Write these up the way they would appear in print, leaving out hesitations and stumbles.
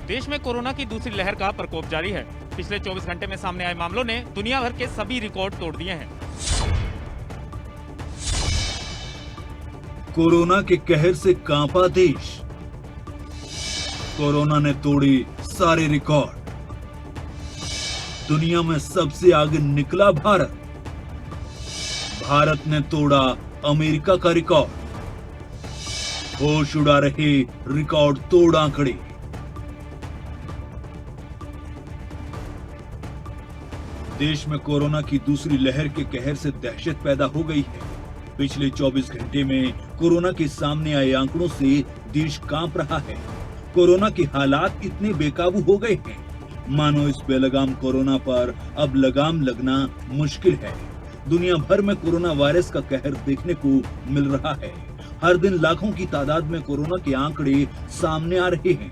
देश में कोरोना की दूसरी लहर का प्रकोप जारी है। पिछले 24 घंटे में सामने आए मामलों ने दुनिया भर के सभी रिकॉर्ड तोड़ दिए हैं। कोरोना के कहर से कांपा देश। कोरोना ने तोड़े सारे रिकॉर्ड। दुनिया में सबसे आगे निकला भारत। भारत ने तोड़ा अमेरिका का रिकॉर्ड। होश उड़ा रहे रिकॉर्ड तोड़ आंकड़े। देश में कोरोना की दूसरी लहर के कहर से दहशत पैदा हो गई है। पिछले 24 घंटे में कोरोना के सामने आए आंकड़ों से देश कांप रहा है। कोरोना के हालात इतने बेकाबू हो गए हैं, मानो इस बेलगाम कोरोना पर अब लगाम लगना मुश्किल है। दुनिया भर में कोरोना वायरस का कहर देखने को मिल रहा है। हर दिन लाखों की तादाद में कोरोना के आंकड़े सामने आ रहे हैं।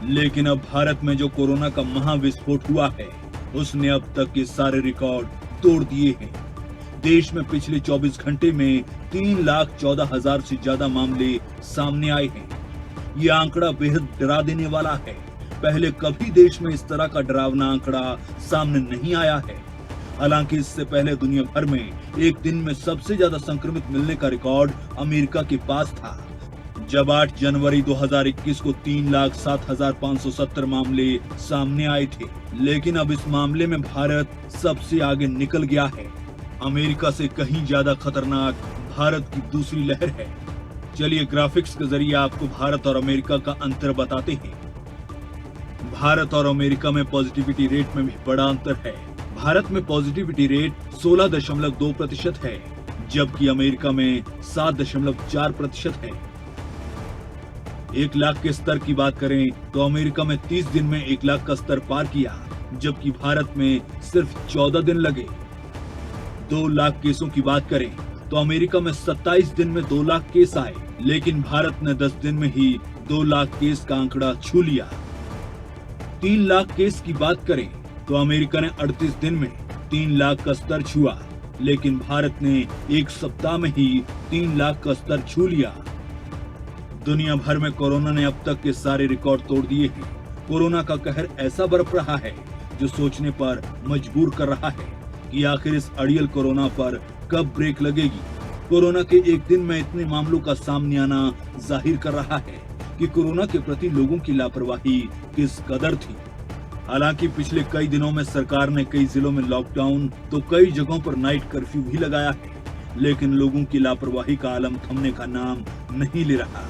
लेकिन अब भारत में जो कोरोना का महाविस्फोट हुआ है, उसने अब तक के सारे रिकॉर्ड तोड़ दिए हैं। देश में पिछले 24 घंटे में 3,14,000 से ज्यादा मामले सामने आए हैं। ये आंकड़ा बेहद डरा देने वाला है। पहले कभी देश में इस तरह का डरावना आंकड़ा सामने नहीं आया है। हालांकि इससे पहले दुनिया भर में एक दिन में सबसे ज्यादा संक्रमित मिलने का रिकॉर्ड अमेरिका के पास था, जब 8 जनवरी 2021 को 3,07,570 मामले सामने आए थे। लेकिन अब इस मामले में भारत सबसे आगे निकल गया है। अमेरिका से कहीं ज्यादा खतरनाक भारत की दूसरी लहर है। चलिए ग्राफिक्स के जरिए आपको भारत और अमेरिका का अंतर बताते हैं। भारत और अमेरिका में पॉजिटिविटी रेट में भी बड़ा अंतर है। भारत में पॉजिटिविटी रेट 16.2% है, जबकि अमेरिका में 7.4% है। 1 लाख के स्तर की बात करें तो अमेरिका में 30 दिन में 1 लाख का स्तर पार किया, जबकि भारत में सिर्फ 14 दिन लगे। 2 लाख केसों की बात करें तो अमेरिका में 27 दिन में 2 लाख केस आए, लेकिन भारत ने 10 दिन में ही 2 लाख केस का आंकड़ा छू लिया। 3 लाख केस की बात करें तो अमेरिका ने 38 दिन में 3 लाख का स्तर छुआ, लेकिन भारत ने 1 सप्ताह में ही 3 लाख का स्तर छू लिया। दुनिया भर में कोरोना ने अब तक के सारे रिकॉर्ड तोड़ दिए हैं। कोरोना का कहर ऐसा बरप रहा है जो सोचने पर मजबूर कर रहा है कि आखिर इस अड़ियल कोरोना पर कब ब्रेक लगेगी। कोरोना के एक दिन में इतने मामलों का सामने आना जाहिर कर रहा है कि कोरोना के प्रति लोगों की लापरवाही किस कदर थी। हालांकि पिछले कई दिनों में सरकार ने कई जिलों में लॉकडाउन तो कई जगहों पर नाइट कर्फ्यू भी लगाया है, लेकिन लोगों की लापरवाही का आलम थमने का नाम नहीं ले रहा,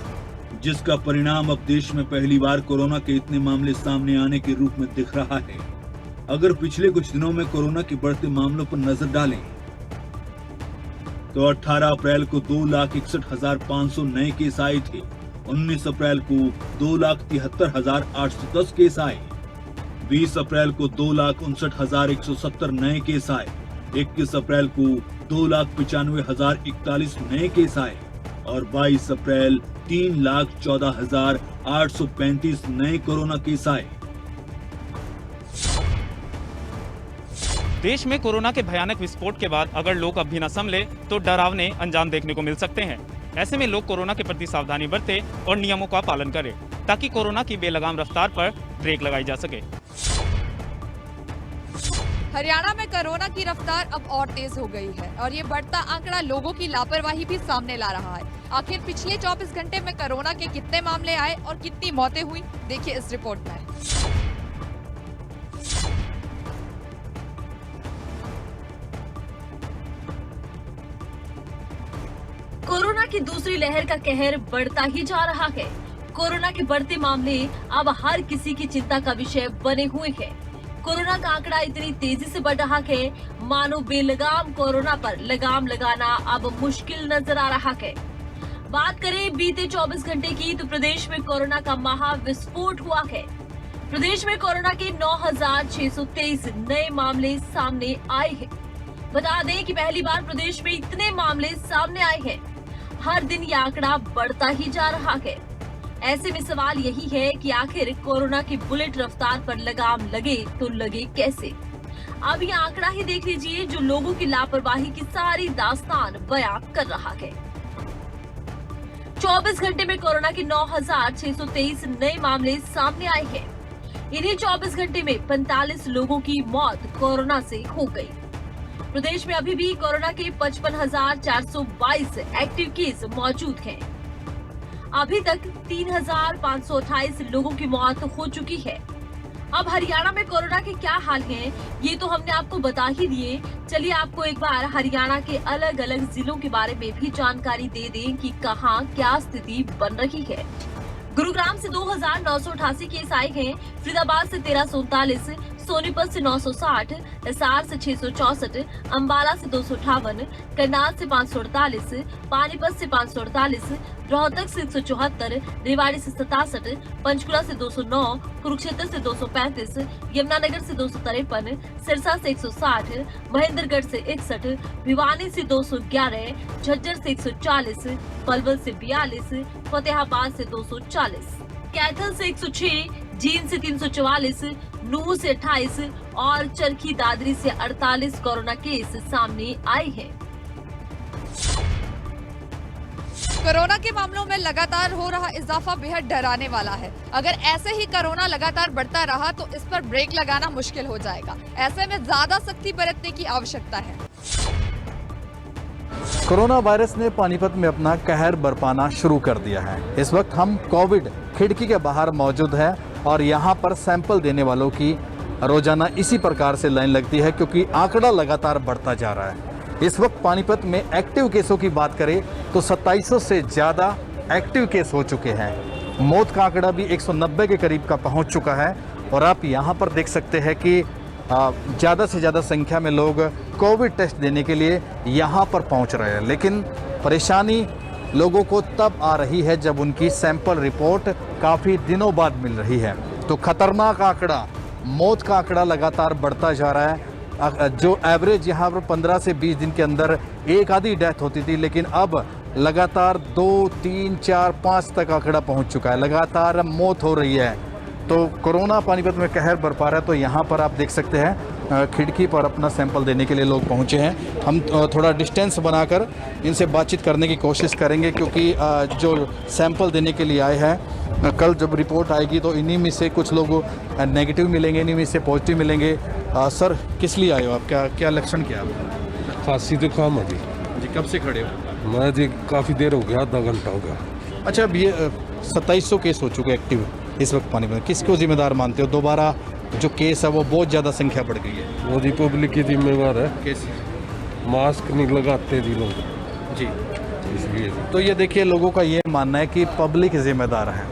जिसका परिणाम अब देश में पहली बार कोरोना के इतने मामले सामने आने के रूप में दिख रहा है। अगर पिछले कुछ दिनों में कोरोना के बढ़ते मामलों पर नजर डालें तो 18 अप्रैल को 2,61,500 नए केस आए थे। 19 अप्रैल को 2,73,810 केस आए। 20 अप्रैल को 2,59,170 नए केस आए। 21 अप्रैल को 2,95,041 नए केस आए और 22 अप्रैल 3,14,835 नए कोरोना केस आए। देश में कोरोना के भयानक विस्फोट के बाद अगर लोग अब भी न संभले तो डरावने अंजाम देखने को मिल सकते हैं। ऐसे में लोग कोरोना के प्रति सावधानी बरतें और नियमों का पालन करें, ताकि कोरोना की बेलगाम रफ्तार पर ब्रेक लगाई जा सके। हरियाणा में कोरोना की रफ्तार अब और तेज हो गई है और ये बढ़ता आंकड़ा लोगों की लापरवाही भी सामने ला रहा है। आखिर पिछले 24 घंटे में कोरोना के कितने मामले आए और कितनी मौतें हुई, देखिए इस रिपोर्ट में। कोरोना की दूसरी लहर का कहर बढ़ता ही जा रहा है। कोरोना के बढ़ते मामले अब हर किसी की चिंता का विषय बने हुए हैं। कोरोना का आंकड़ा इतनी तेजी से बढ़ रहा है, मानो बेलगाम कोरोना पर लगाम लगाना अब मुश्किल नजर आ रहा है। बात करें बीते 24 घंटे की तो प्रदेश में कोरोना का महाविस्फोट हुआ है। प्रदेश में कोरोना के 9,623 नए मामले सामने आए हैं। बता दें कि पहली बार प्रदेश में इतने मामले सामने आए हैं। हर दिन ये आंकड़ा बढ़ता ही जा रहा है। ऐसे में सवाल यही है कि आखिर कोरोना की बुलेट रफ्तार पर लगाम लगे तो लगे कैसे। अब ये आंकड़ा ही देख लीजिए जो लोगों की लापरवाही की सारी दास्तान बयां कर रहा है। 24 घंटे में कोरोना के 9,623 नए मामले सामने आए हैं। इन्हीं 24 घंटे में 45 लोगों की मौत कोरोना से हो गई। प्रदेश में अभी भी कोरोना के 55,422 एक्टिव केस मौजूद हैं। अभी तक 3,528 लोगों की मौत हो चुकी है। अब हरियाणा में कोरोना के क्या हाल हैं, ये तो हमने आपको बता ही दिए। चलिए आपको एक बार हरियाणा के अलग अलग जिलों के बारे में भी जानकारी दे दें कि कहां क्या स्थिति बन रही है। गुरुग्राम से 2,988 केस आए हैं, फरीदाबाद से 1,339, सोनीपत से 960, हिसार से 664, अंबाला से 258, करनाल से 548, पानीपत से 548, रोहतक से 174, रेवाड़ी से 67, पंचकुला से 209, कुरुक्षेत्र से 235, यमुनानगर से 253, सिरसा से 160, महेंद्रगढ़ से 61, भिवानी से 211, झज्जर से 140, पलवल से 42, फतेहाबाद से 240, कैथल से 106, जींद से 344, नूंह से 28 और चरखी दादरी से 48 कोरोना केस सामने आए हैं। कोरोना के मामलों में लगातार हो रहा इजाफा बेहद डराने वाला है। अगर ऐसे ही कोरोना लगातार बढ़ता रहा तो इस पर ब्रेक लगाना मुश्किल हो जाएगा। ऐसे में ज्यादा सख्ती बरतने की आवश्यकता है। कोरोना वायरस ने पानीपत में अपना कहर बरपाना शुरू कर दिया है। इस वक्त हम कोविड खिड़की के बाहर मौजूद है और यहाँ पर सैंपल देने वालों की रोजाना इसी प्रकार से लाइन लगती है, क्योंकि आंकड़ा लगातार बढ़ता जा रहा है। इस वक्त पानीपत में एक्टिव केसों की बात करें तो 2700 से ज़्यादा एक्टिव केस हो चुके हैं। मौत का आंकड़ा भी 190 के करीब का पहुंच चुका है और आप यहां पर देख सकते हैं कि ज़्यादा से ज़्यादा संख्या में लोग कोविड टेस्ट देने के लिए यहां पर पहुंच रहे हैं। लेकिन परेशानी लोगों को तब आ रही है जब उनकी सैंपल रिपोर्ट काफ़ी दिनों बाद मिल रही है। तो खतरनाक आंकड़ा, मौत का आंकड़ा लगातार बढ़ता जा रहा है। जो एवरेज यहाँ पर 15 से 20 दिन के अंदर एक आधी डेथ होती थी, लेकिन अब लगातार 2, 3, 4, 5 तक आंकड़ा पहुँच चुका है। लगातार मौत हो रही है। तो कोरोना पानीपत में कहर बरपा रहा है। तो यहाँ पर आप देख सकते हैं खिड़की पर अपना सैंपल देने के लिए लोग पहुँचे हैं। हम थोड़ा डिस्टेंस बनाकर इनसे बातचीत करने की कोशिश करेंगे, क्योंकि जो सैंपल देने के लिए आए हैं, कल जब रिपोर्ट आएगी तो इन्हीं में से कुछ लोग नेगेटिव मिलेंगे, इन्हीं में से पॉजिटिव मिलेंगे। सर, किस लिए आए हो आप? क्या लक्षण क्या है? खांसी जुकाम है जी। कब से खड़े हो? मैं जी काफ़ी देर हो गया, आधा घंटा हो गया। अच्छा, अब ये 2700 केस हो चुके एक्टिव इस वक्त पानी में, किसको जिम्मेदार मानते हो? दोबारा जो केस है वो बहुत ज़्यादा संख्या बढ़ गई है। वो जी पब्लिक की जिम्मेवार है। कैसे? मास्क नहीं लगाते जी लोग जी, इसलिए। तो ये देखिए, लोगों का ये मानना है कि पब्लिक जिम्मेदार है।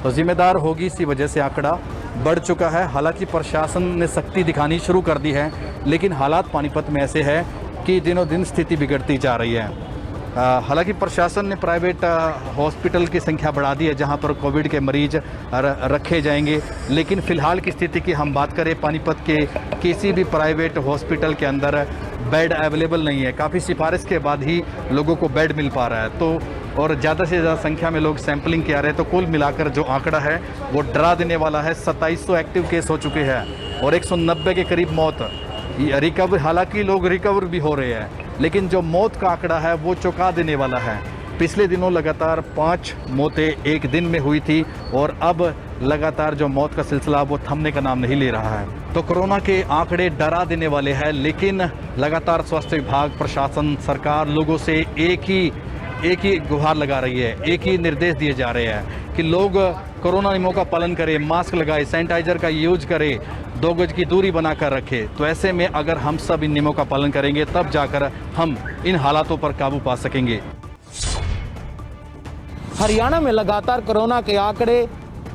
तो जिम्मेदार होगी, इसी वजह से आंकड़ा बढ़ चुका है। हालांकि प्रशासन ने सख्ती दिखानी शुरू कर दी है, लेकिन हालात पानीपत में ऐसे है कि दिनों दिन स्थिति बिगड़ती जा रही है। हालांकि प्रशासन ने प्राइवेट हॉस्पिटल की संख्या बढ़ा दी है जहां पर कोविड के मरीज रखे जाएंगे, लेकिन फ़िलहाल की स्थिति की हम बात करें, पानीपत के किसी भी प्राइवेट हॉस्पिटल के अंदर बेड अवेलेबल नहीं है। काफ़ी सिफारिश के बाद ही लोगों को बेड मिल पा रहा है। तो और ज़्यादा से ज़्यादा संख्या में लोग सैंपलिंग के आ रहे हैं। तो कुल मिलाकर जो आंकड़ा है वो डरा देने वाला है। 2700 एक्टिव केस हो चुके हैं और 190 के करीब मौत। रिकवर, हालांकि लोग रिकवर भी हो रहे हैं, लेकिन जो मौत का आंकड़ा है वो चौंका देने वाला है। पिछले दिनों लगातार 5 मौतें एक दिन में हुई थी और अब लगातार जो मौत का सिलसिला वो थमने का नाम नहीं ले रहा है। तो कोरोना के आंकड़े डरा देने वाले हैं, लेकिन लगातार स्वास्थ्य विभाग, प्रशासन, सरकार लोगों से एक ही गुहार लगा रही है, एक ही निर्देश दिए जा रहे हैं कि लोग कोरोना नियमों का पालन करें, मास्क लगाएं, सैनिटाइजर का यूज करें, 2 गज की दूरी बनाकर रखें। तो ऐसे में अगर हम सब इन नियमों का पालन करेंगे तब जाकर हम इन हालातों पर काबू पा सकेंगे। हरियाणा में लगातार कोरोना के आंकड़े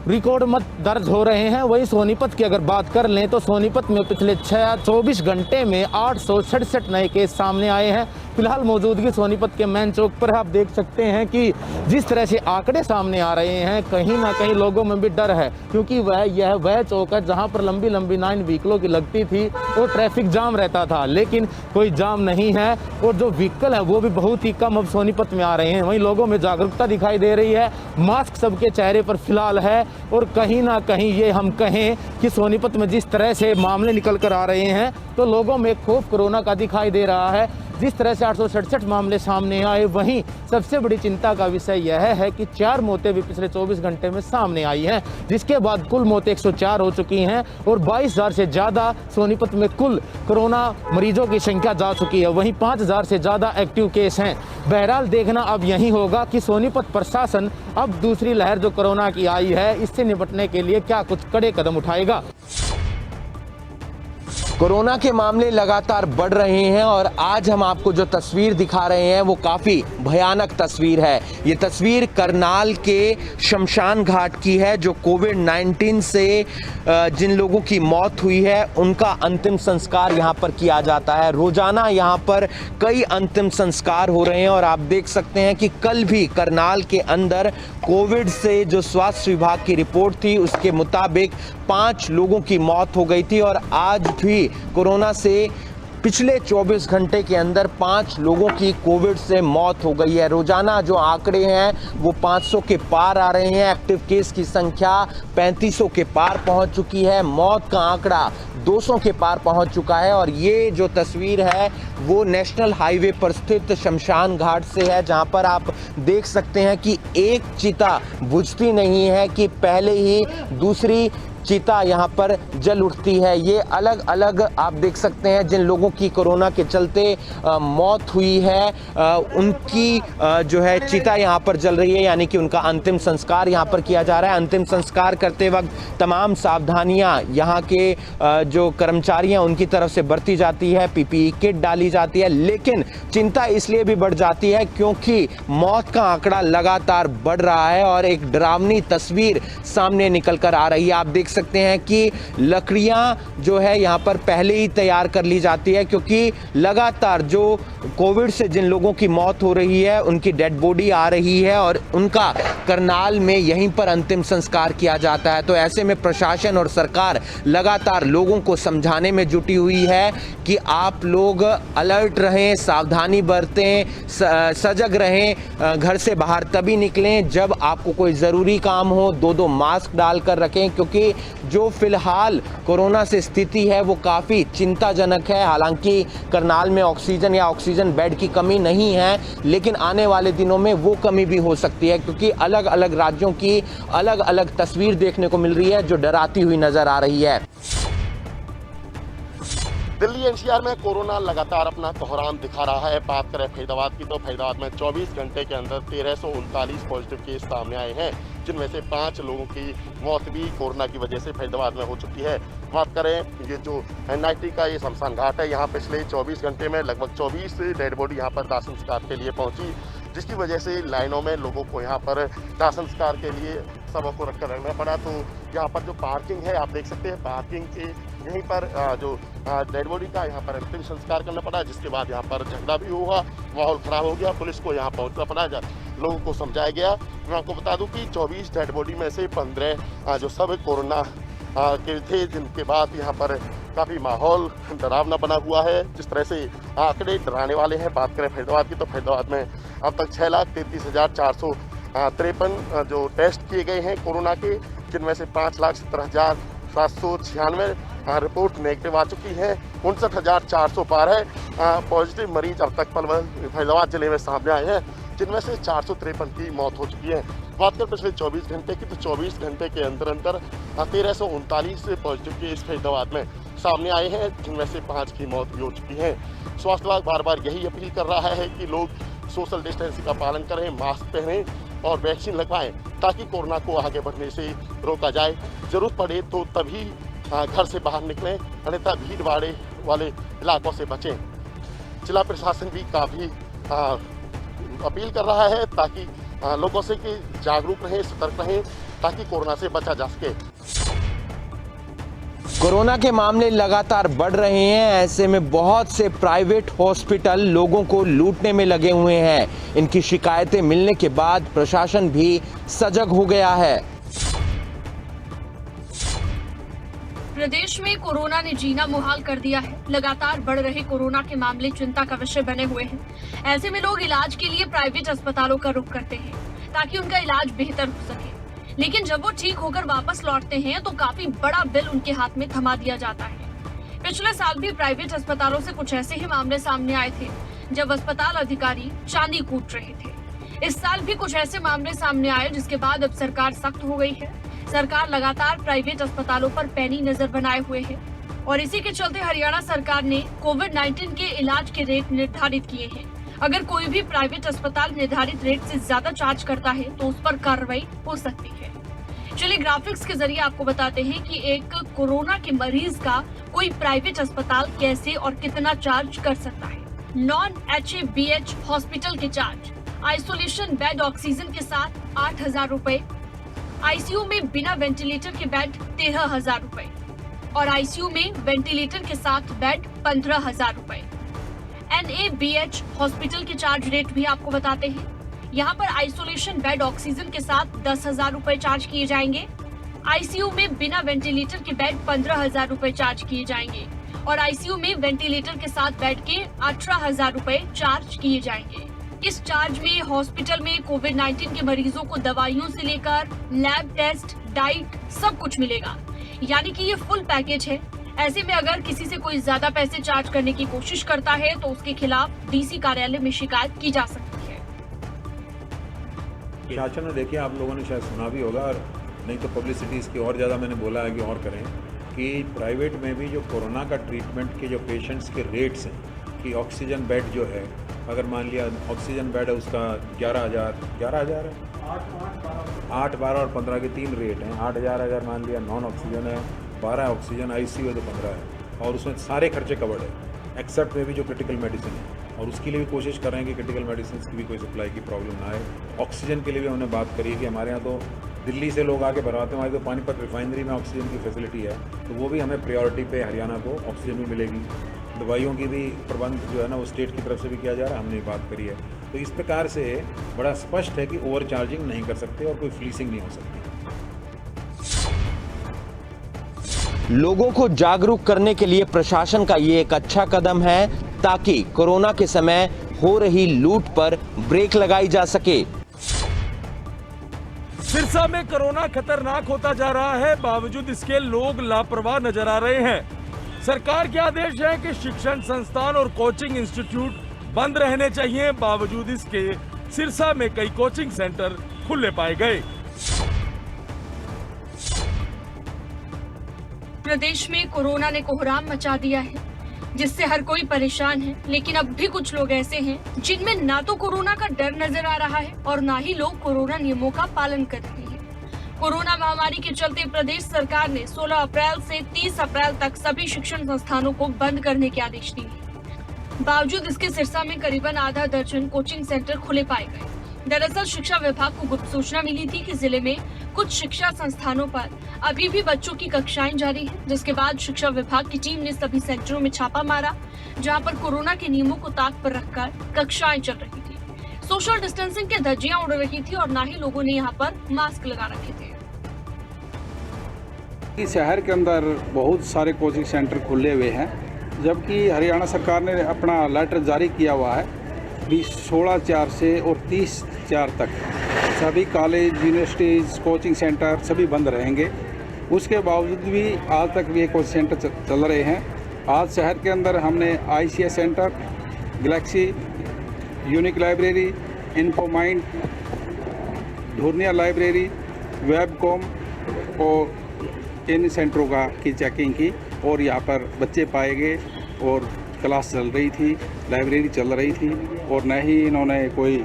रिकॉर्ड मत दर्ज हो रहे हैं। वहीं सोनीपत की अगर बात कर लें तो सोनीपत में पिछले 24 घंटे में 867 नए केस सामने आए हैं। फिलहाल मौजूदगी सोनीपत के मेन चौक पर आप देख सकते हैं कि जिस तरह से आंकड़े सामने आ रहे हैं, कहीं ना कहीं लोगों में भी डर है, क्योंकि वह चौक है जहां पर लंबी लंबी लाइन व्हीकलों की लगती थी और ट्रैफिक जाम रहता था, लेकिन कोई जाम नहीं है और जो व्हीकल है वो भी बहुत ही कम अब सोनीपत में आ रहे हैं। वहीं लोगों में जागरूकता दिखाई दे रही है, मास्क सबके चेहरे पर फिलहाल है और कहीं ना कहीं ये हम कहें कि सोनीपत में जिस तरह से मामले निकल कर आ रहे हैं तो लोगों में खौफ कोरोना का दिखाई दे रहा है। जिस तरह से 867 मामले सामने आए, वहीं सबसे बड़ी चिंता का विषय यह है कि 4 मौतें भी पिछले 24 घंटे में सामने आई हैं, जिसके बाद कुल मौतें 104 हो चुकी हैं और 22,000 से ज़्यादा सोनीपत में कुल कोरोना मरीजों की संख्या जा चुकी है। वहीं 5,000 से ज़्यादा एक्टिव केस हैं। बहरहाल देखना अब यही होगा कि सोनीपत प्रशासन अब दूसरी लहर जो कोरोना की आई है, इससे निपटने के लिए क्या कुछ कड़े कदम उठाएगा। कोरोना के मामले लगातार बढ़ रहे हैं और आज हम आपको जो तस्वीर दिखा रहे हैं वो काफ़ी भयानक तस्वीर है। ये तस्वीर करनाल के शमशान घाट की है, जो कोविड-19 से जिन लोगों की मौत हुई है उनका अंतिम संस्कार यहाँ पर किया जाता है। रोजाना यहाँ पर कई अंतिम संस्कार हो रहे हैं और आप देख सकते हैं कि कल भी करनाल के अंदर कोविड से जो स्वास्थ्य विभाग की रिपोर्ट थी उसके मुताबिक 5 लोगों की मौत हो गई थी और आज भी कोरोना से पिछले 24 घंटे के अंदर 5 लोगों की कोविड से मौत हो गई है। रोजाना जो आंकड़े हैं वो 500 के पार आ रहे हैं। एक्टिव केस की संख्या 3500 के पार पहुंच चुकी है। मौत का आंकड़ा 200 के पार पहुंच चुका है। और ये जो तस्वीर है वो नेशनल हाईवे पर स्थित शमशान घाट से है, जहां पर आप देख सकते हैं कि एक चिता बुझती नहीं है कि पहले ही दूसरी चिता यहाँ पर जल उठती है। ये अलग अलग आप देख सकते हैं जिन लोगों की कोरोना के चलते मौत हुई है उनकी जो है चिता यहाँ पर जल रही है, यानी कि उनका अंतिम संस्कार यहाँ पर किया जा रहा है। अंतिम संस्कार करते वक्त तमाम सावधानियाँ यहाँ के जो कर्मचारी हैं उनकी तरफ से बरती जाती है, पीपीई किट डाली जाती है, लेकिन चिंता इसलिए भी बढ़ जाती है क्योंकि मौत का आंकड़ा लगातार बढ़ रहा है और एक डरावनी तस्वीर सामने निकल कर आ रही है। आप देख सकते हैं कि लकड़ियां जो है यहाँ पर पहले ही तैयार कर ली जाती है, क्योंकि लगातार जो कोविड से जिन लोगों की मौत हो रही है उनकी डेड बॉडी आ रही है और उनका करनाल में यहीं पर अंतिम संस्कार किया जाता है। तो ऐसे में प्रशासन और सरकार लगातार लोगों को समझाने में जुटी हुई है कि आप लोग अलर्ट रहें, सावधानी बरतें, सजग रहें, घर से बाहर तभी निकलें जब आपको कोई ज़रूरी काम हो, 2-2 मास्क डालकर रखें, क्योंकि जो फिलहाल कोरोना से स्थिति है वो काफ़ी चिंताजनक है। हालांकि करनाल में ऑक्सीजन या ऑक्सीजन बेड की कमी नहीं है, लेकिन आने वाले दिनों में वो कमी भी हो सकती है, क्योंकि अलग अलग राज्यों की अलग अलग तस्वीर देखने को मिल रही है जो डराती हुई नजर आ रही है। दिल्ली एनसीआर में कोरोना लगातार अपना कोहराम दिखा रहा है। बात करें फरीदाबाद की तो फरीदाबाद में 24 घंटे के अंदर 1339 पॉजिटिव केस सामने आए हैं, जिनमें से 5 लोगों की मौत भी कोरोना की वजह से फरीदाबाद में हो चुकी है। बात करें ये जो एनआईटी का ये शमशान घाट है, यहाँ पिछले 24 घंटे में लगभग 24 डेड बॉडी यहाँ पर दाह संस्कार के लिए पहुँची, जिसकी वजह से लाइनों में लोगों को यहाँ पर दाह संस्कार के लिए सबों को रखकर रहना पड़ा। तो यहाँ पर जो पार्किंग है आप देख सकते हैं, पार्किंग के यहीं पर जो डेड बॉडी का यहाँ पर अंतिम संस्कार करना पड़ा, जिसके बाद यहाँ पर झगड़ा भी हुआ, माहौल खराब हो गया, पुलिस को यहाँ पहुँचना पड़ा, लोगों को समझाया गया। मैं आपको बता दूं कि 24 डेड बॉडी में से 15 जो सब कोरोना के थे, जिनके बाद यहाँ पर काफ़ी माहौल डरावना बना हुआ है। जिस तरह से आंकड़े डराने वाले हैं। बात करें फरीदाबाद की तो फरीदाबाद में अब तक 6,33,453 जो टेस्ट किए गए हैं कोरोना के, जिनमें से 5,17,796 रिपोर्ट नेगेटिव आ चुकी है। 59,400 पार है पॉजिटिव मरीज अब तक फरीदाबाद जिले में सामने आए हैं, जिनमें से 453 की मौत हो चुकी है। बात करें पिछले 24 घंटे की तो 24 घंटे के अंदर 1339 पॉजिटिव केस फरीदाबाद में सामने आए हैं, जिनमें से 5 की मौत भी हो चुकी है। स्वास्थ्य विभाग बार बार यही अपील कर रहा है कि लोग सोशल डिस्टेंसिंग का पालन करें, मास्क पहनें और वैक्सीन लगवाएं, ताकि कोरोना को आगे बढ़ने से रोका जाए। जरूरत पड़े तो तभी घर से बाहर निकलें, अन्यथा भीड़ भाड़ वाले इलाकों से बचें। जिला प्रशासन भी काफ़ी अपील कर रहा है ताकि लोगों से कि जागरूक रहें, सतर्क रहें, ताकि कोरोना से बचा जा सके। कोरोना के मामले लगातार बढ़ रहे हैं, ऐसे में बहुत से प्राइवेट हॉस्पिटल लोगों को लूटने में लगे हुए हैं। इनकी शिकायतें मिलने के बाद प्रशासन भी सजग हो गया है। प्रदेश में कोरोना ने जीना मुहाल कर दिया है। लगातार बढ़ रहे कोरोना के मामले चिंता का विषय बने हुए हैं। ऐसे में लोग इलाज के लिए प्राइवेट अस्पतालों का रुख करते हैं ताकि उनका इलाज बेहतर हो सके, लेकिन जब वो ठीक होकर वापस लौटते हैं तो काफी बड़ा बिल उनके हाथ में थमा दिया जाता है। पिछले साल भी प्राइवेट अस्पतालों से कुछ ऐसे ही मामले सामने आए थे, जब अस्पताल अधिकारी चांदी कूट रहे थे। इस साल भी कुछ ऐसे मामले सामने आए जिसके बाद अब सरकार सख्त हो गई है। सरकार लगातार प्राइवेट अस्पतालों पर पैनी नजर बनाए हुए है और इसी के चलते हरियाणा सरकार ने कोविड-19 के इलाज के रेट निर्धारित किए हैं। अगर कोई भी प्राइवेट अस्पताल निर्धारित रेट से ज्यादा चार्ज करता है तो उस पर कार्रवाई हो सकती है। चलिए ग्राफिक्स के जरिए आपको बताते हैं कि एक कोरोना के मरीज का कोई प्राइवेट अस्पताल कैसे और कितना चार्ज कर सकता है। नॉन HABH हॉस्पिटल के चार्ज, आइसोलेशन बेड ऑक्सीजन के साथ 8,000 रुपए, ICU में बिना वेंटिलेटर के बेड 13,000 रुपए और ICU में वेंटिलेटर के साथ बेड 15,000 रुपए। NABH हॉस्पिटल के चार्ज रेट भी आपको बताते हैं। यहाँ पर आइसोलेशन बेड ऑक्सीजन के साथ 10,000 रुपए चार्ज किए जाएंगे, ICU में बिना वेंटिलेटर के बेड 15,000 रुपए चार्ज किए जाएंगे और ICU में वेंटिलेटर के साथ बेड के 18,000 रुपए चार्ज किए जाएंगे। इस चार्ज में हॉस्पिटल में कोविड-19 के मरीजों को दवाइयों से लेकर लैब टेस्ट, डाइट सब कुछ मिलेगा, यानी कि ये फुल पैकेज है। ऐसे में अगर किसी से कोई ज्यादा पैसे चार्ज करने की कोशिश करता है तो उसके खिलाफ DC कार्यालय में शिकायत की जा सकती है। शासन में देखिए, आप लोगों ने शायद सुना भी होगा और नहीं तो पब्लिसिटी इसकी और ज़्यादा मैंने बोला है कि और करें कि प्राइवेट में भी जो कोरोना का ट्रीटमेंट के जो पेशेंट्स के रेट्स हैं कि ऑक्सीजन बेड जो है, अगर मान लिया ऑक्सीजन बेड है उसका 11,000 है, 8, 12 और 15 के 3 रेट हैं। 8,000 अगर मान लिया नॉन ऑक्सीजन है, 12 ऑक्सीजन, ICU है तो 15 है और उसमें सारे खर्चे कवर्ड है एक्सेप्ट में भी जो क्रिटिकल मेडिसिन है और उसके लिए भी कोशिश कर रहे हैं कि क्रिटिकल मेडिसिन की भी कोई सप्लाई की प्रॉब्लम ना आए। ऑक्सीजन के लिए भी हमने बात करी है कि हमारे यहाँ तो दिल्ली से लोग आके भरवाते हैं, हमारी तो पानीपत रिफाइनरी में ऑक्सीजन की फैसिलिटी है तो वो भी हमें प्रायोरिटी पे हरियाणा को ऑक्सीजन भी मिलेगी। दवाइयों की भी प्रबंध जो है ना वो स्टेट की तरफ से भी किया जा रहा है, हमने बात करी है। तो इस प्रकार से बड़ा स्पष्ट है कि ओवर चार्जिंग नहीं कर सकते और कोई फ्लीसिंग नहीं हो सकती। लोगों को जागरूक करने के लिए प्रशासन का ये एक अच्छा कदम है ताकि कोरोना के समय हो रही लूट पर ब्रेक लगाई जा सके। सिरसा में कोरोना खतरनाक होता जा रहा है, बावजूद इसके लोग लापरवाह नजर आ रहे हैं। सरकार के आदेश है कि शिक्षण संस्थान और कोचिंग इंस्टीट्यूट बंद रहने चाहिए, बावजूद इसके सिरसा में कई कोचिंग सेंटर खुले पाए गए। प्रदेश में कोरोना ने कोहराम मचा दिया है जिससे हर कोई परेशान है, लेकिन अब भी कुछ लोग ऐसे हैं जिनमें ना तो कोरोना का डर नजर आ रहा है और ना ही लोग कोरोना नियमों का पालन कर रहे हैं। कोरोना महामारी के चलते प्रदेश सरकार ने 16 अप्रैल से 30 अप्रैल तक सभी शिक्षण संस्थानों को बंद करने के आदेश दिए हैं। बावजूद इसके सिरसा में करीबन आधा दर्जन कोचिंग सेंटर खुले पाए गए। दरअसल शिक्षा विभाग को गुप्त सूचना मिली थी कि जिले में कुछ शिक्षा संस्थानों पर अभी भी बच्चों की कक्षाएं जारी हैं, जिसके बाद शिक्षा विभाग की टीम ने सभी सेंटरों में छापा मारा जहां पर कोरोना के नियमों को ताक पर रखकर कक्षाएं चल रही थी। सोशल डिस्टेंसिंग के धज्जियां उड़ रही थी और ना ही लोगों ने यहां पर मास्क लगा रखे थे। शहर के अंदर बहुत सारे कोचिंग सेंटर खुले हुए हैं, जबकि हरियाणा सरकार ने अपना लेटर जारी किया हुआ है 16/4 से और 30/4 तक सभी कॉलेज, यूनिवर्सिटीज़, कोचिंग सेंटर सभी बंद रहेंगे। उसके बावजूद भी आज तक भी कोचिंग सेंटर चल रहे हैं। आज शहर के अंदर हमने ICS centre, galaxy, unique library, infomind, Dhurniya library, webcom और इन सेंटरों की चेकिंग की और यहाँ पर बच्चे पाए गए और क्लास चल रही थी, लाइब्रेरी चल रही थी और न ही इन्होंने कोई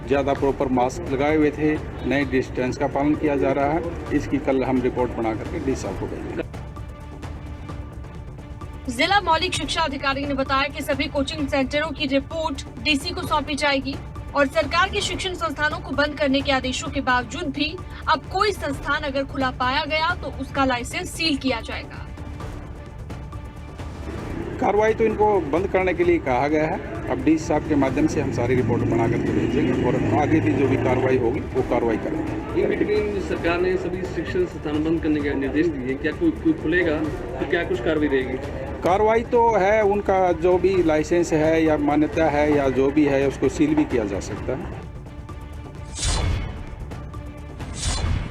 ज़्यादा प्रॉपर मास्क लगाए हुए थे, न ही डिस्टेंस का पालन किया जा रहा है। इसकी कल हम रिपोर्ट बना करके डी साहब को भेजेंगे। जिला मौलिक शिक्षा अधिकारी ने बताया कि सभी कोचिंग सेंटरों की रिपोर्ट DC को सौंपी जाएगी और सरकार के शिक्षण संस्थानों को बंद करने के आदेशों के बावजूद भी अब कोई संस्थान अगर खुला पाया गया तो उसका लाइसेंस सील किया जाएगा। कार्रवाई तो इनको बंद करने के लिए कहा गया है। अब डी साहब के माध्यम से हम सारी रिपोर्ट बना करके भेजेंगे और आगे भी जो भी कार्रवाई होगी वो कार्रवाई करेंगे। इन बिटवीन सरकार ने सभी शिक्षण संस्थान बंद करने के निर्देश दिए, क्या कोई खुलेगा तो क्या कुछ कार्रवाई रहेगी? कार्रवाई तो है, उनका जो भी लाइसेंस है या मान्यता है या जो भी है उसको सील भी किया जा सकता है।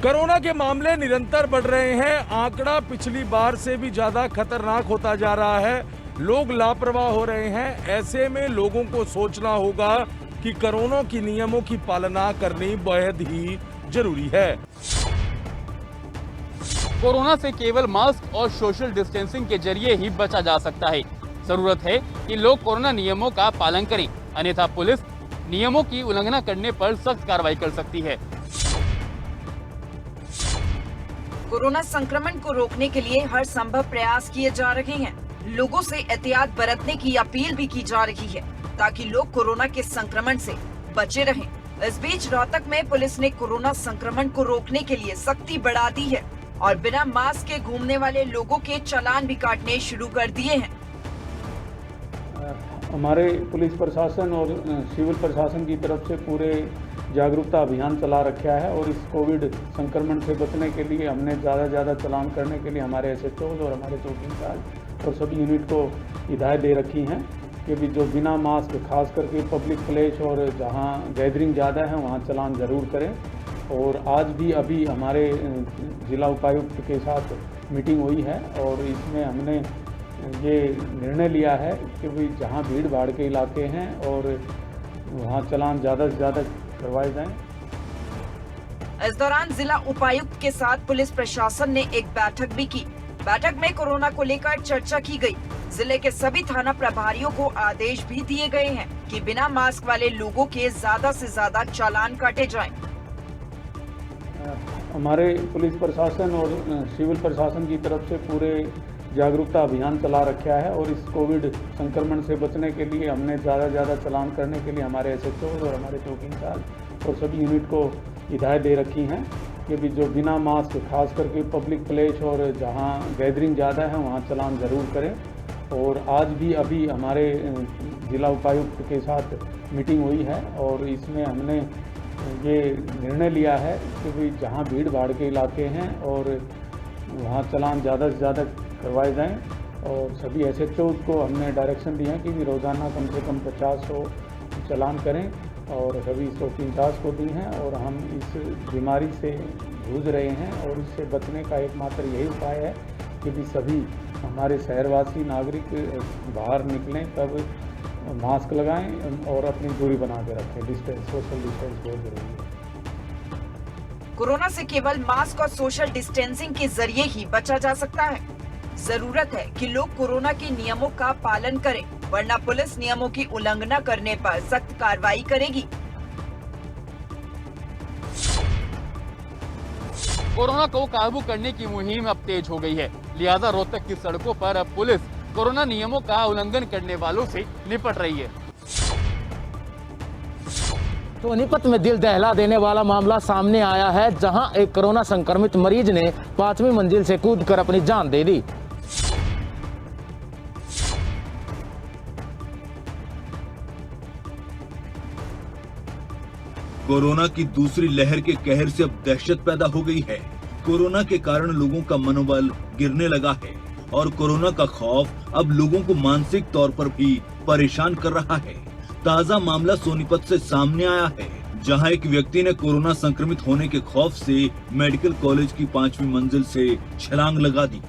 कोरोना के मामले निरंतर बढ़ रहे हैं, आंकड़ा पिछली बार से भी ज्यादा खतरनाक होता जा रहा है। लोग लापरवाह हो रहे हैं। ऐसे में लोगों को सोचना होगा कि कोरोना की नियमों की पालना करनी बेहद ही जरूरी है। कोरोना से केवल मास्क और सोशल डिस्टेंसिंग के जरिए ही बचा जा सकता है। जरूरत है कि लोग कोरोना नियमों का पालन करें, अन्यथा पुलिस नियमों की उल्लंघना करने पर सख्त कार्रवाई कर सकती है। कोरोना संक्रमण को रोकने के लिए हर संभव प्रयास किए जा रहे हैं। लोगों से एहतियात बरतने की अपील भी की जा रही है ताकि लोग कोरोना के संक्रमण से बचे रहें। इस बीच रोहतक में पुलिस ने कोरोना संक्रमण को रोकने के लिए सख्ती बढ़ा दी है और बिना मास्क के घूमने वाले लोगों के चालान भी काटने शुरू कर दिए हैं। हमारे पुलिस प्रशासन और सिविल प्रशासन की तरफ से पूरे जागरूकता अभियान चला रखा है और इस कोविड संक्रमण से बचने के लिए हमने ज़्यादा चालान करने के लिए हमारे SHOs और हमारे चौकी इंचार्ज और सभी यूनिट को हिदायत दे रखी हैं कि भी जो बिना मास्क खास करके पब्लिक प्लेस और जहां गैदरिंग ज़्यादा है वहां चालान ज़रूर करें। और आज भी अभी हमारे जिला उपायुक्त के साथ मीटिंग हुई है और इसमें हमने ये निर्णय लिया है कि भाई जहां भीड़ भाड़ के इलाके हैं और वहां चालान ज़्यादा से ज़्यादा करवाए जाएं। इस दौरान जिला उपायुक्त के साथ पुलिस प्रशासन ने एक बैठक भी की। बैठक में कोरोना को लेकर चर्चा की गई। जिले के सभी थाना प्रभारियों को आदेश भी दिए गए हैं कि बिना मास्क वाले लोगों के ज़्यादा से ज़्यादा चालान काटे जाएं। हमारे पुलिस प्रशासन और सिविल प्रशासन की तरफ से पूरे जागरूकता अभियान चला रखा है और इस कोविड संक्रमण से बचने के लिए हमने ज़्यादा चालान करने के लिए हमारे SHOs और हमारे चौकी इंचार्ज और सभी यूनिट को हिदायत दे रखी हैं कि भी जो बिना मास्क खास करके पब्लिक प्लेस और जहां गैदरिंग ज़्यादा है वहां चालान ज़रूर करें। और आज भी अभी हमारे जिला उपायुक्त के साथ मीटिंग हुई है और इसमें हमने ये निर्णय लिया है कि भाई जहां भीड़ भाड़ के इलाके हैं और वहां चालान ज़्यादा से ज़्यादा करवाए जाएं। और सभी SHOs को हमने डायरेक्शन दिए हैं कि रोज़ाना कम से कम 50-100 चालान करें और सभी चौकी इंचार्ज को दी हैं। और हम इस बीमारी से जूझ रहे हैं और इससे बचने का एकमात्र यही उपाय है कि भी सभी हमारे शहरवासी नागरिक बाहर निकलें तब मास्क लगाएं और अपनी दूरी बना के रखें। सोशल डिस्टेंस बहुत जरूरी है। कोरोना से केवल मास्क और सोशल डिस्टेंसिंग के जरिए ही बचा जा सकता है। जरूरत है कि लोग कोरोना के नियमों का पालन करें, वरना पुलिस नियमों की उल्लंघना करने पर सख्त कार्रवाई करेगी। कोरोना को काबू करने की मुहिम अब तेज हो गई है, लिहाजा रोहतक की सड़कों पर अब पुलिस कोरोना नियमों का उल्लंघन करने वालों से निपट रही है। सोनीपत में दिल दहला देने वाला मामला सामने आया है, जहां एक कोरोना संक्रमित मरीज ने 5वीं मंजिल से कूदकर अपनी जान दे दी। कोरोना की दूसरी लहर के कहर से अब दहशत पैदा हो गई है। कोरोना के कारण लोगों का मनोबल गिरने लगा है और कोरोना का खौफ अब लोगों को मानसिक तौर पर भी परेशान कर रहा है। ताजा मामला सोनीपत से सामने आया है, जहां एक व्यक्ति ने कोरोना संक्रमित होने के खौफ से मेडिकल कॉलेज की 5वीं मंजिल से छलांग लगा दी,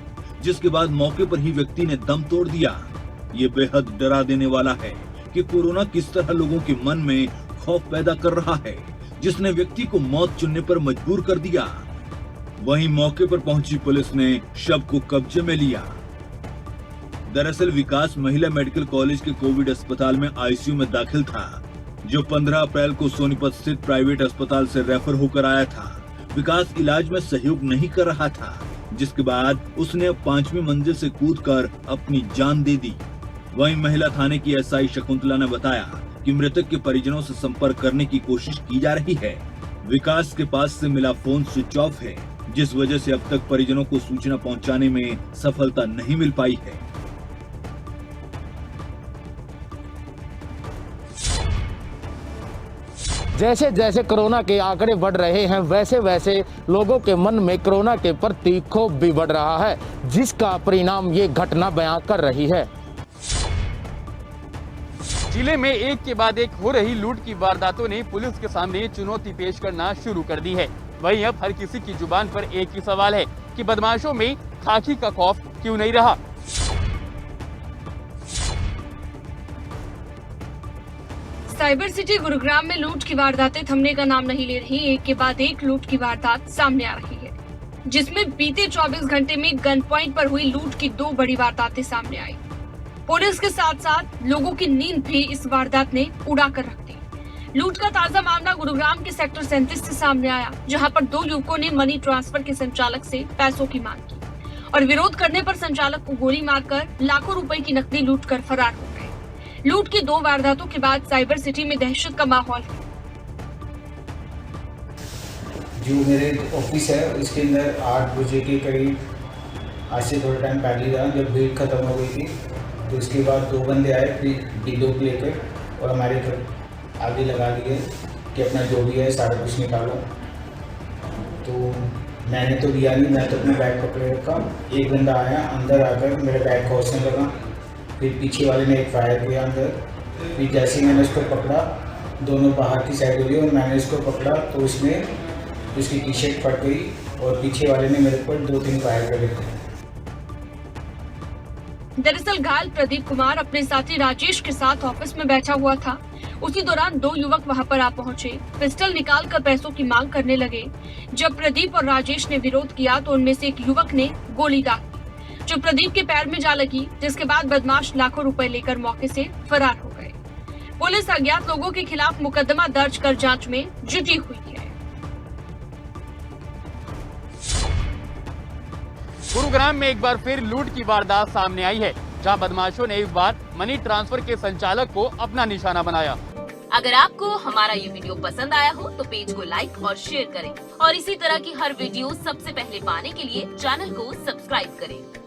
जिसके बाद मौके पर ही व्यक्ति ने दम तोड़ दिया। ये बेहद डरा देने वाला है कि कोरोना किस तरह लोगों के मन में खौफ पैदा कर रहा है, जिसने व्यक्ति को मौत चुनने पर मजबूर कर दिया। वहीं मौके पर पहुंची पुलिस ने शव को कब्जे में लिया। दरअसल विकास महिला मेडिकल कॉलेज के कोविड अस्पताल में ICU में दाखिल था, जो 15 अप्रैल को सोनीपत स्थित प्राइवेट अस्पताल से रेफर होकर आया था। विकास इलाज में सहयोग नहीं कर रहा था, जिसके बाद उसने अब 5वीं मंजिल से कूदकर अपनी जान दे दी। वहीं महिला थाने की SI शकुंतला ने बताया कि मृतक के परिजनों से संपर्क करने की कोशिश की जा रही है। विकास के पास से मिला फोन स्विच ऑफ है, जिस वजह से अब तक परिजनों को सूचना पहुंचाने में सफलता नहीं मिल पाई है। जैसे जैसे कोरोना के आंकड़े बढ़ रहे हैं, वैसे वैसे लोगों के मन में कोरोना के प्रति क्षोभ भी बढ़ रहा है, जिसका परिणाम ये घटना बयां कर रही है। जिले में एक के बाद एक हो रही लूट की वारदातों ने पुलिस के सामने चुनौती पेश करना शुरू कर दी है। वहीं अब हर किसी की जुबान पर एक ही सवाल है कि बदमाशों में खाकी का खौफ क्यों नहीं रहा। साइबर सिटी गुरुग्राम में लूट की वारदातें थमने का नाम नहीं ले रही। एक के बाद एक लूट की वारदात सामने आ रही है, जिसमें बीते 24 घंटे में गन पॉइंट पर हुई लूट की 2 बड़ी वारदातें सामने आई। पुलिस के साथ साथ लोगों की नींद भी इस वारदात ने उड़ा कर रख दी। लूट का ताजा मामला गुरुग्राम के सेक्टर 37 से सामने आया, जहां पर 2 युवकों ने मनी ट्रांसफर के संचालक से पैसों की मांग की और विरोध करने पर संचालक को गोली मारकर लाखों रुपए की नकदी लूट कर फरार हो गए। लूट की 2 वारदातों के बाद साइबर सिटी में दहशत का माहौल है। जो मेरे ऑफिस है उसके अंदर 8 बजे के करीब, आज से थोड़ा टाइम पहले था, जब भीड़ खत्म हो गई थी, तो उसके बाद 2 बंदे आए फिर डीलोक लेकर और हमारे आगे लगा दिए कि अपना जो भी है सारा कुछ निकालो। तो मैंने तो दिया नहीं, मैं तो अपना बैग पकड़े रखा। एक बंदा आया, अंदर आकर मेरे बैग खोसने लगा, फिर पीछे वाले ने एक फायर किया अंदर। फिर जैसे ही मैंने उसको पकड़ा, दोनों बाहर की साइड हो गई और मैंने उसको पकड़ा तो उसने उसकी टी शर्ट फट गई और पीछे वाले ने मेरे पर 2-3 फायर करे थे। दरअसल घायल प्रदीप कुमार अपने साथी राजेश के साथ ऑफिस में बैठा हुआ था। उसी दौरान 2 युवक वहां पर आ पहुंचे, पिस्टल निकालकर पैसों की मांग करने लगे। जब प्रदीप और राजेश ने विरोध किया तो उनमें से एक युवक ने गोली दाग दी, जो प्रदीप के पैर में जा लगी, जिसके बाद बदमाश लाखों रुपए लेकर मौके से फरार हो गए। पुलिस अज्ञात लोगों के खिलाफ मुकदमा दर्ज कर जांच में जुटी हुई है। गुरुग्राम में एक बार फिर लूट की वारदात सामने आई है, जहां बदमाशों ने एक बार मनी ट्रांसफर के संचालक को अपना निशाना बनाया। अगर आपको हमारा ये वीडियो पसंद आया हो तो पेज को लाइक और शेयर करें और इसी तरह की हर वीडियो सबसे पहले पाने के लिए चैनल को सब्सक्राइब करें।